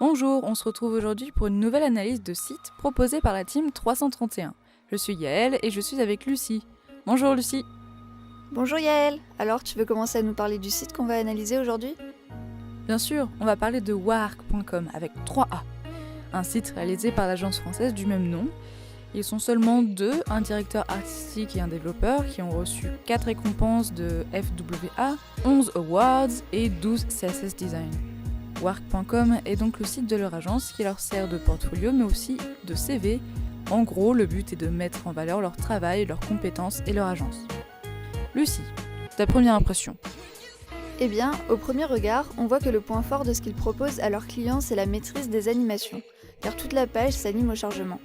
Bonjour, on se retrouve aujourd'hui pour une nouvelle analyse de site proposée par la team 331. Je suis Yael et je suis avec Lucie. Bonjour Lucie. Bonjour Yael, alors tu veux commencer à nous parler du site qu'on va analyser aujourd'hui ? Bien sûr, on va parler de Wark.com avec 3A, un site réalisé par l'agence française du même nom. Ils sont seulement deux, un directeur artistique et un développeur, qui ont reçu 4 récompenses de FWA, 11 awards et 12 CSS Design. Wark.com est donc le site de leur agence qui leur sert de portfolio mais aussi de CV. En gros, le but est de mettre en valeur leur travail, leurs compétences et leur agence. Lucie, ta première impression ? Eh bien, au premier regard, on voit que le point fort de ce qu'ils proposent à leurs clients, c'est la maîtrise des animations, car toute la page s'anime au chargement.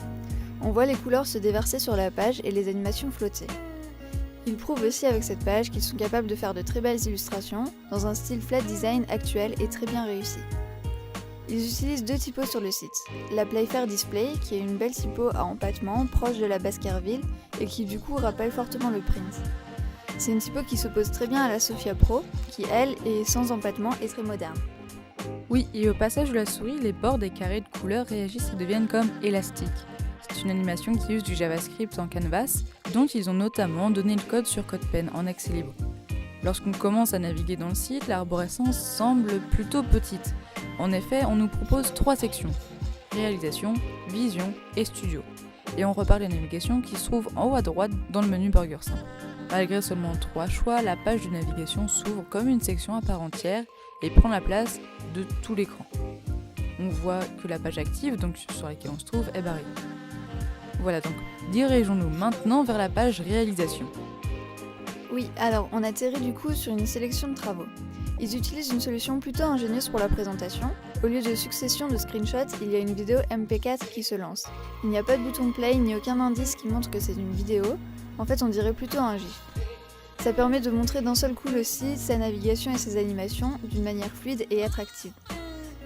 On voit les couleurs se déverser sur la page et les animations flotter. Ils prouvent aussi avec cette page qu'ils sont capables de faire de très belles illustrations, dans un style flat design actuel et très bien réussi. Ils utilisent 2 typos sur le site, la Playfair Display, qui est une belle typo à empattement, proche de la Baskerville, et qui du coup rappelle fortement le print. C'est une typo qui s'oppose très bien à la Sophia Pro, qui elle est sans empattement et très moderne. Oui, et au passage de la souris, les bords des carrés de couleurs réagissent et deviennent comme élastiques. C'est une animation qui use du JavaScript en Canvas, dont ils ont notamment donné le code sur CodePen en accès libre. Lorsqu'on commence à naviguer dans le site, l'arborescence semble plutôt petite. En effet, on nous propose 3 sections, réalisation, vision et studio. Et on repart les navigations qui se trouvent en haut à droite dans le menu Burger simple. Malgré seulement 3 choix, la page de navigation s'ouvre comme une section à part entière et prend la place de tout l'écran. On voit que la page active, donc sur laquelle on se trouve, est barrée. Voilà, donc dirigeons-nous maintenant vers la page réalisation. Oui, alors on atterrit du coup sur une sélection de travaux. Ils utilisent une solution plutôt ingénieuse pour la présentation. Au lieu de succession de screenshots, il y a une vidéo MP4 qui se lance. Il n'y a pas de bouton play ni aucun indice qui montre que c'est une vidéo. En fait, on dirait plutôt un GIF. Ça permet de montrer d'un seul coup le site, sa navigation et ses animations d'une manière fluide et attractive.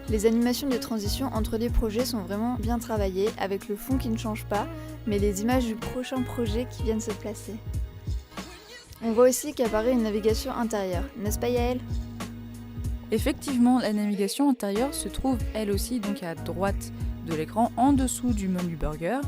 Les animations de transition entre les projets sont vraiment bien travaillées, avec le fond qui ne change pas, mais les images du prochain projet qui viennent se placer. On voit aussi qu'apparaît une navigation intérieure, n'est-ce pas Yael ? Effectivement, la navigation intérieure se trouve elle aussi donc à droite de l'écran, en dessous du menu Burger.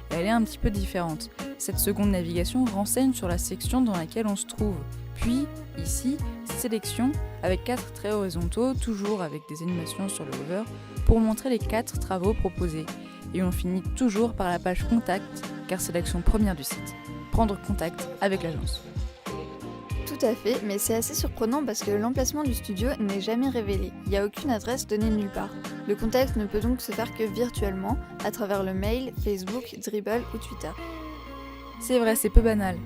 Elle est un petit peu différente. Cette seconde navigation renseigne sur la section dans laquelle on se trouve. Puis, ici, sélection avec 4 traits horizontaux, toujours avec des animations sur le hover, pour montrer les 4 travaux proposés. Et on finit toujours par la page contact, car c'est l'action première du site. Prendre contact avec l'agence. Tout à fait, mais c'est assez surprenant parce que l'emplacement du studio n'est jamais révélé. Il n'y a aucune adresse donnée nulle part. Le contact ne peut donc se faire que virtuellement, à travers le mail, Facebook, Dribbble ou Twitter. C'est vrai, c'est peu banal.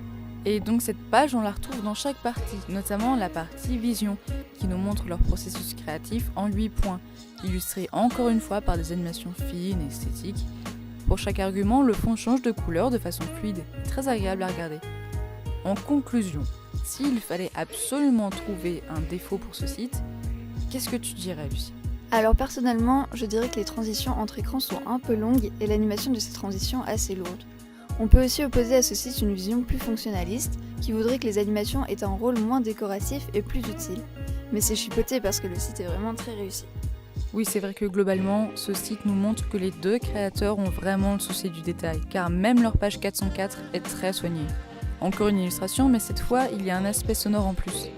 Et donc cette page, on la retrouve dans chaque partie, notamment la partie vision, qui nous montre leur processus créatif en 8 points, illustrés encore une fois par des animations fines et esthétiques. Pour chaque argument, le fond change de couleur de façon fluide et très agréable à regarder. En conclusion, s'il fallait absolument trouver un défaut pour ce site, qu'est-ce que tu dirais, Lucie ? Alors personnellement, je dirais que les transitions entre écrans sont un peu longues et l'animation de ces transitions assez lourde. On peut aussi opposer à ce site une vision plus fonctionnaliste, qui voudrait que les animations aient un rôle moins décoratif et plus utile. Mais c'est chipoté parce que le site est vraiment très réussi. Oui, c'est vrai que globalement, ce site nous montre que les 2 créateurs ont vraiment le souci du détail, car même leur page 404 est très soignée. Encore une illustration, mais cette fois, il y a un aspect sonore en plus.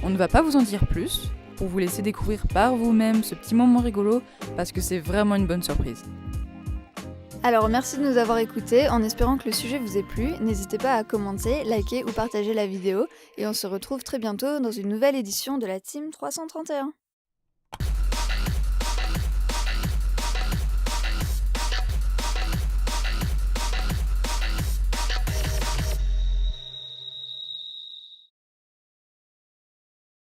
On ne va pas vous en dire plus, pour vous laisser découvrir par vous-même ce petit moment rigolo, parce que c'est vraiment une bonne surprise. Alors merci de nous avoir écoutés, en espérant que le sujet vous ait plu. N'hésitez pas à commenter, liker ou partager la vidéo, et on se retrouve très bientôt dans une nouvelle édition de la Team 331.